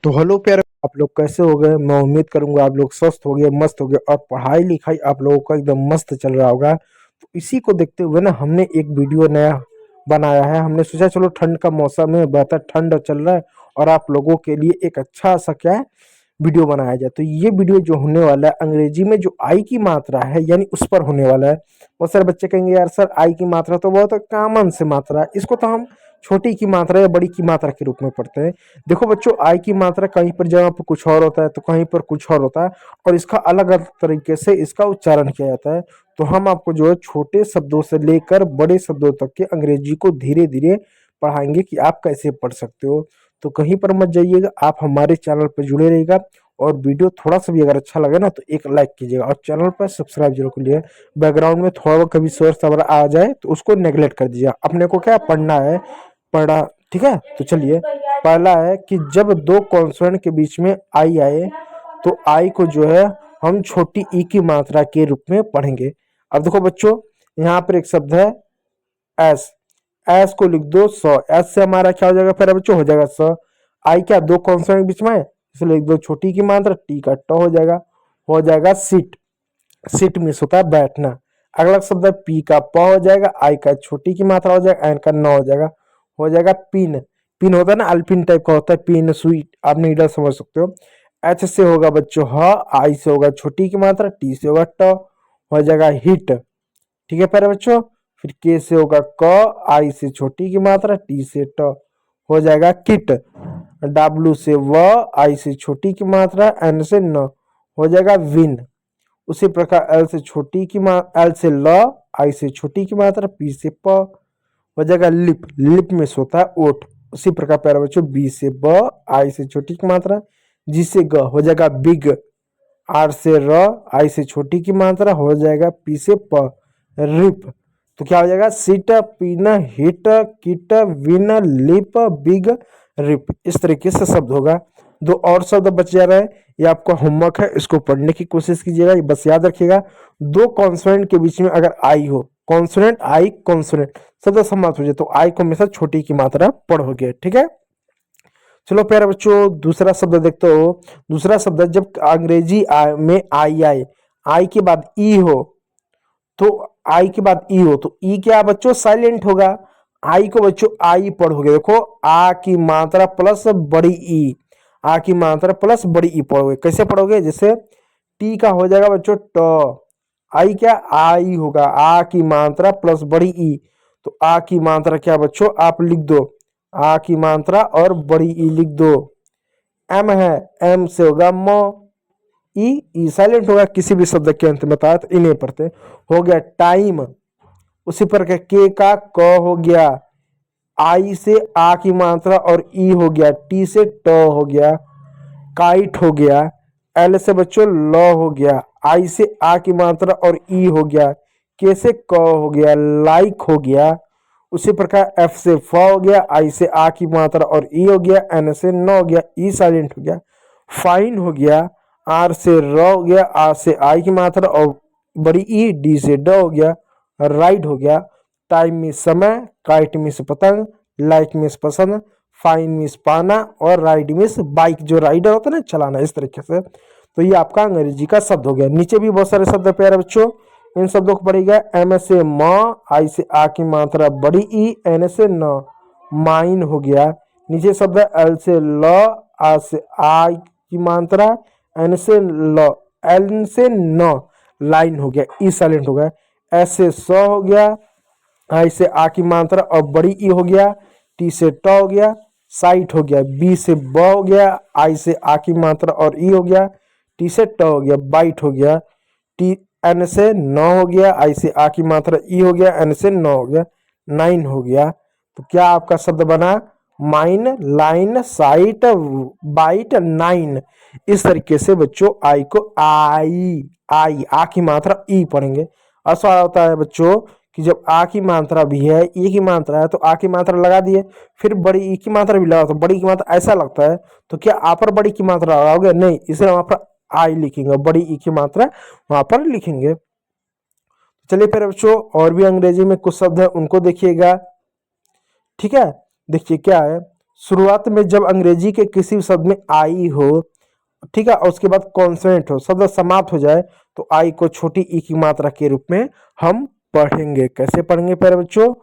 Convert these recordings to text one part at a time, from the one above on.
तो हेलो प्यारे, आप लोग कैसे हो गए। मैं उम्मीद करूंगा आप लोग स्वस्थ हो गए, मस्त हो गए और पढ़ाई लिखाई आप लोगों का एकदम मस्त चल रहा होगा। तो इसी को देखते हुए ना हमने एक वीडियो नया बनाया है। हमने सोचा चलो ठंड का मौसम है, बेहतर ठंड चल रहा है और आप लोगों के लिए एक अच्छा सा क्या है वीडियो बनाया जाए। तो ये वीडियो जो होने वाला है अंग्रेजी में जो आई की मात्रा है यानी उस पर होने वाला है। बहुत सारे बच्चे कहेंगे यार सर आई की मात्रा तो बहुत कॉमन से मात्रा है, इसको तो हम छोटी की मात्रा या बड़ी की मात्रा के रूप में पढ़ते हैं। देखो बच्चों, आई की मात्रा कहीं पर जगह पर कुछ और होता है तो कहीं पर कुछ और होता है और इसका अलग अलग तरीके से इसका उच्चारण किया जाता है। तो हम आपको जो है छोटे शब्दों से लेकर बड़े शब्दों तक के अंग्रेजी को धीरे धीरे पढ़ाएंगे कि आप कैसे पढ़ सकते हो। तो कहीं पर मत जाइएगा, आप हमारे चैनल पर जुड़े रहिएगा और वीडियो थोड़ा सा भी अगर अच्छा लगे ना तो एक लाइक कीजिएगा और चैनल पर सब्सक्राइब जरूर कीजिए। बैकग्राउंड में थोड़ा कभी शोर शराबा आ जाए तो उसको नेगलेक्ट कर दीजिए। अपने को क्या पढ़ना है, पढ़ा। ठीक है, तो चलिए। पहला है कि जब दो कॉन्सोनेंट के बीच में आई आए तो आई को जो है हम छोटी ई की मात्रा के रूप में पढ़ेंगे। अब देखो बच्चों, यहाँ पर एक शब्द है एस। एस को लिख दो 100। एस से हमारा क्या हो जाएगा फिर बच्चों, हो जाएगा 100। आई क्या दो कॉन्सोनेंट के बीच में है, इसलिए लिख दो छोटी की मात्रा, टी का ट हो जाएगा सीट। सीट मीन्स होता है बैठना। अगला शब्द है पी का प हो जाएगा, आई का छोटी की मात्रा हो जाएगा, एन का न हो जाएगा पिन। पिन होता है ना, अल्पिन टाइप का होता है पिन, स्वीट, आप नीडल समझ सकते हो। एच से होगा बच्चों ह, आई से होगा छोटी की मात्रा, टी से होगा ट, हो जाएगा हिट। ठीक है प्यारे बच्चों। फिर के से होगा क, आई से छोटी की मात्रा, टी से ट, हो जाएगा किट। डब्लू से व, आई से छोटी की मात्रा, एन से न, हो जाएगा विन। उसी प्रकार एल से छोटी की एल से ल, आई से छोटी की मात्रा, पी से प, हो जाएगा लिप। लिप में होता है ओठ। उसी प्रकार प्यारे बच्चों बी से ब, आई से छोटी की मात्रा, जी से ग, हो जाएगा बिग। आर से र, आई से छोटी की मात्रा, हो जाएगा पी से प, रिप। तो क्या हो जाएगा seat, pin, hit, kit, win, lip, big, rip. इस तरीके से शब्द होगा। दो और शब्द बच जा रहा है, ये आपका होमवर्क है, इसको पढ़ने की कोशिश कीजिएगा। बस याद रखिएगा दो कॉन्सोनेंट के बीच में अगर आई हो, कॉन्सोनेंट आई कॉन्सोनेंट शब्द समास हो जाए तो आई को हमेशा छोटी की मात्रा पढ़ोगे। ठीक है, चलो प्यारे बच्चों दूसरा शब्द देखते हो। दूसरा शब्द है जब अंग्रेजी में आई आए, आई के बाद ई हो, तो आई के बाद ई हो तो ई क्या बच्चों साइलेंट होगा। आई को बच्चों आई पढ़ोगे, देखो आ की मात्रा प्लस बड़ी ई, आ की मात्रा प्लस बड़ी ई पढ़ोगे। कैसे पढ़ोगे, जैसे टी का हो जाएगा बच्चों ट, आई क्या आई होगा, आ की मात्रा प्लस बड़ी ई, तो आ की मात्रा क्या बच्चों आप लिख दो, आ की मात्रा और बड़ी ई लिख दो। एम है, एम से होगा म, ई साइलेंट होगा किसी भी शब्द के अंत में बताया तो इन्हें पढ़ते। हो गया टाइम। उसी पर के का क हो गया, आई से आ की मात्रा और ई हो गया, टी से ट हो गया, काइट हो गया। एल से बच्चों ल हो गया, आई से आ की मात्रा और ई हो गया, के से क हो गया, लाइक हो गया। उसी प्रकार एफ से फ हो गया, आई से आ की मात्रा और ई हो गया, एन से न हो गया, ई साइलेंट हो गया। फाइन हो गया, आर से र हो गया, आ से आई की मात्रा और बड़ी ई, डी से ड हो गया, राइड हो गया। टाइम में समय, काइट में पतंग, लाइक में पसंद, फाइन मीन्स पाना और राइड मीन्स बाइक, जो राइडर होता है ना चलाना, इस तरीके से। तो ये आपका अंग्रेजी का शब्द हो गया। नीचे भी बहुत सारे शब्द है प्यारे बच्चों, इन शब्दों को पढ़ेगा। एम से म, आई से आ की मात्रा बड़ी ई, एन से न, माइन हो गया। नीचे शब्द है एल से ल, आ से आई की मात्रा, एन से ल, एल से न, लाइन हो गया, ई साइलेंट हो गया। एस से स हो गया, आई से आ की मात्रा और बड़ी ई हो गया, टी से ट हो गया, साइट हो गया। बी से ब हो गया, आई से आ की मात्रा और ई हो गया, टी से ट हो गया, बाइट हो गया। टी एन से न हो गया, आई से आ की मात्रा ई हो गया, एन से न हो गया, नाइन हो गया। तो क्या आपका शब्द बना, mine, line, site, bite, nine. इस तरीके से बच्चों आई को आई आ की मात्रा ई पढ़ेंगे। और सवाल होता है बच्चों कि जब आ की मात्रा भी है, ई की मात्रा है, तो आ की मात्रा लगा दिए, फिर बड़ी ई की मात्रा भी लगा, तो बड़ी की मात्रा ऐसा लगता है, तो क्या आ पर बड़ी की मात्रा लगाओगे, नहीं, इसलिए वहां पर आई लिखेंगे, बड़ी ई की मात्रा वहां पर लिखेंगे। चलिए फिर बच्चों और भी अंग्रेजी में कुछ शब्द है उनको देखिएगा। ठीक है, देखिए क्या है, शुरुआत में जब अंग्रेजी के किसी शब्द में आई हो, ठीक है, और उसके बाद कॉन्सोनेंट हो, शब्द समाप्त हो जाए, तो आई को छोटी ई की मात्रा के रूप में हम पढ़ेंगे। कैसे पढ़ेंगे प्यारे बच्चों?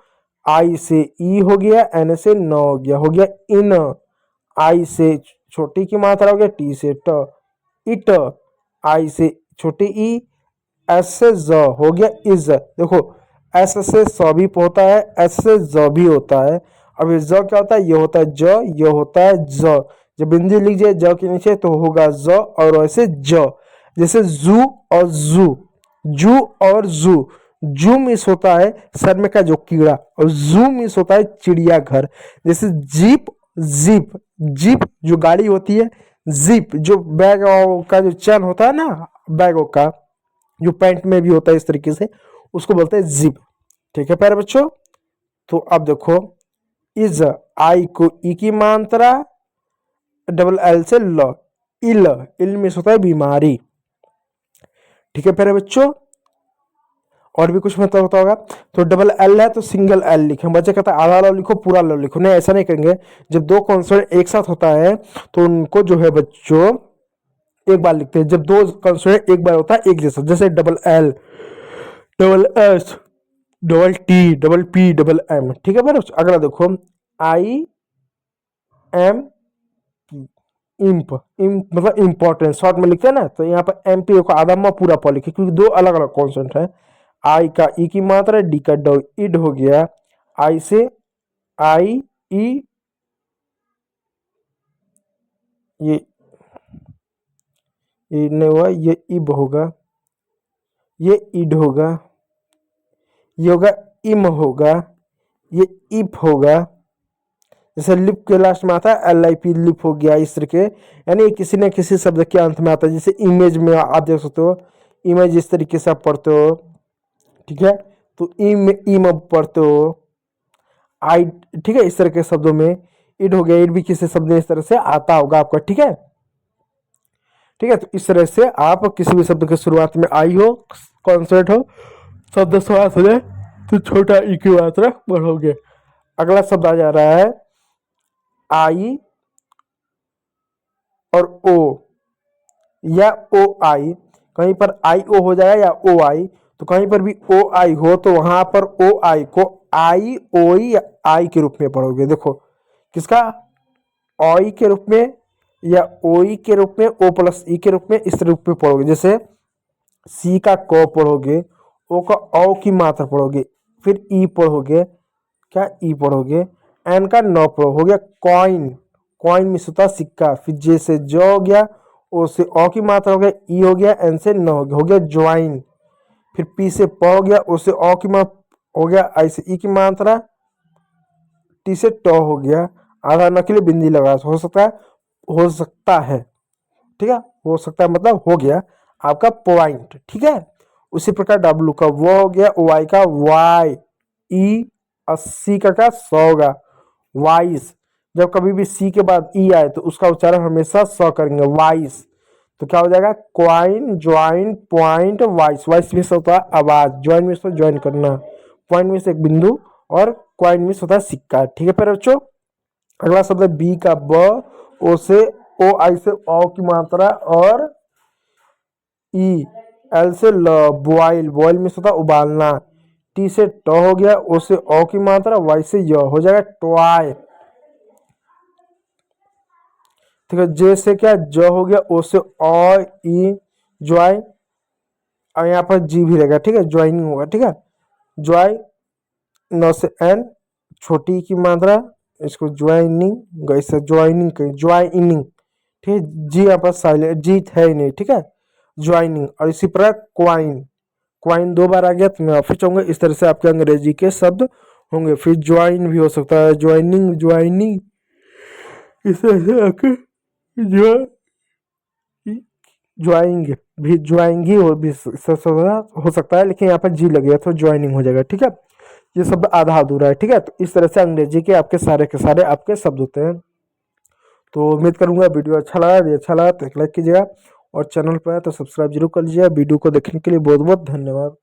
आई से ई हो गया, एन से न हो गया इन। आई से छोटी की मात्रा हो गया, टी से ट, इट। आई से छोटी ई, एस से ज हो गया इज। देखो एस से स भी होता है, एस से ज भी होता है। अब ये ज क्या होता है? ये होता है ज, ये होता है ज। जब बिंदी लिख जाए ज के नीचे तो होगा ज और ऐसे ज। जैसे जू और जू, जू और जू। जू मिस होता है सर में का जो कीड़ा, और जू मिस होता है चिड़ियाघर। जैसे जीप, जीप, जीप जो गाड़ी होती है, जीप जो बैग का जो चैन होता है ना, बैगों का जो पैंट में भी होता है इस तरीके से, उसको बोलते हैं जिप। ठीक है प्यारे बच्चों, तो अब देखो इज, आई को ई की मात्रा, डबल एल से ल, इल, इल मिस होता है बीमारी। ठीक है प्यारे बच्चों, और भी कुछ मतलब होता होगा तो डबल एल है तो सिंगल एल लिखें। बच्चे कहता है आधा ल लिखो पूरा ल लिखो, नहीं ऐसा नहीं करेंगे। जब दो कॉन्सोनेंट एक साथ होता है तो उनको जो है बच्चों एक बार लिखते हैं। जब दो कॉन्सोनेंट एक बार होता है एक जैसा, जैसे double L, double S, double T, double P, double M. ठीक है भाई, अगला देखो आई एम, इम्प, इम्प मतलब इम्पोर्टेंट, शॉर्ट में लिखते हैं ना, तो यहाँ पर एम पी को आधा म पूरा प लिखे, क्योंकि दो अलग अलग कॉन्सेंट है। आई का ई की मात्रा, डी का ड, इड हो गया। आई से आई ई, ये नहीं हुआ, ये इब होगा, ये इड होगा, ये होगा इम होगा, ये इप होगा। जैसे लिप के लास्ट में आता है एल आई पी, लिप हो गया इस तरीके, यानी किसी न किसी शब्द के अंत में आता है। जैसे इमेज में आप देख सकते हो, इमेज इस तरीके से आप पढ़ते हो। ठीक है, तो इम पढ़ते हो, आई, ठीक है, इस तरह के शब्दों में इड हो गया, इड भी किसी शब्द में इस तरह से आता होगा आपका। ठीक है, ठीक है, तो इस तरह से आप किसी भी शब्द के शुरुआत में आई हो, कॉन्सोनेंट हो, शब्द समास हो जाए तो छोटा ई की मात्रा पढ़ोगे। अगला शब्द आ जा रहा है आई और ओ, या ओ आई। कहीं पर आई ओ हो जाएगा या ओ आई, तो कहीं पर भी ओ आई हो तो वहां पर ओ आई को आई ओ या आई के रूप में पढ़ोगे। देखो किसका, ओई के रूप में या ओई के रूप में, ओ प्लस ई के रूप में, इस रूप में पढ़ोगे। जैसे सी का क पढ़ोगे, ओ का औ की मात्रा पढ़ोगे, फिर ई पढ़ोगे, क्या ई पढ़ोगे, एन का न पढ़ो, हो गया कॉइन, कॉइन में होता सिक्का। फिर जे से ज हो गया, ओ से ओ की मात्रा हो गया, ई हो गया, एन से न हो गया ज्वाइन। फिर पी से प हो गया, ओ से ओ की मात्रा हो गया, आई से ई की मात्रा, टी से ट हो गया। आधा न के लिए बिंदी लगा, हो सकता है, हो सकता है, ठीक है, हो सकता है मतलब हो गया आपका पॉइंट। ठीक है, उसी प्रकार डब्लू का वो हो गया, वाई का वाई, ई, 80 का 100 होगा वाइस। जब कभी भी सी के बाद ई आए तो उसका उच्चारण हमेशा स करेंगे, वाइस। तो क्या हो जाएगा, coin, join, point, vice. Vice means होता है आवाज, ज्वाइन मीन्स होता है ज्वाइन करना, पॉइंट मीन्स एक बिंदु, और क्वाइन मीन्स होता है सिक्का। ठीक है फिर बच्चों, अगला शब्द है बी का ब, ओ से ओ, आई से ओ की मात्रा, और ई, एल से ल, बॉइल, बॉइल मीन्स होता है उबालना। टी से ट हो गया, ओ से ओ की मात्रा, वाई से य, हो जाएगा ट्वाई। ठीक है, जे से क्या ज हो गया, ओ से ओ, ई, ज्वाई, और यहाँ पर जी भी रहेगा। ठीक है, ज्वाइनिंग होगा। ठीक है, ज्वाई, न से एन, छोटी की मात्रा, इसको ज्वाइनिंग, ऐसे ज्वाइनिंग कहीं, ज्वाइनिंग। ठीक है, जी यहाँ पर साइलेंट, जी है ही नहीं। ठीक है, ज्वाइनिंग। और इसी प्रकार क्वाइन, क्वाइन 2 बार आ गया तो मैं फिर चाहूंगा इस तरह से आपके अंग्रेजी के शब्द होंगे। फिर ज्वाइन भी हो सकता है, ज्वाइनिंग, ज्वाइनिंग, इस तरह से आपके ज्वाइंग भी, ज्वाइंग ही हो सकता है, लेकिन यहाँ पर जी लगे तो ज्वाइनिंग हो जाएगा। ठीक है, ये शब्द आधा अधूरा है। ठीक है, तो इस तरह से अंग्रेजी के सारे आपके शब्द होते हैं। तो उम्मीद करूंगा वीडियो अच्छा लगा, यदि अच्छा लगा तो एक लाइक कीजिएगा, और चैनल पर है तो सब्सक्राइब जरूर कर लीजिएगा। वीडियो को देखने के लिए बहुत बहुत धन्यवाद।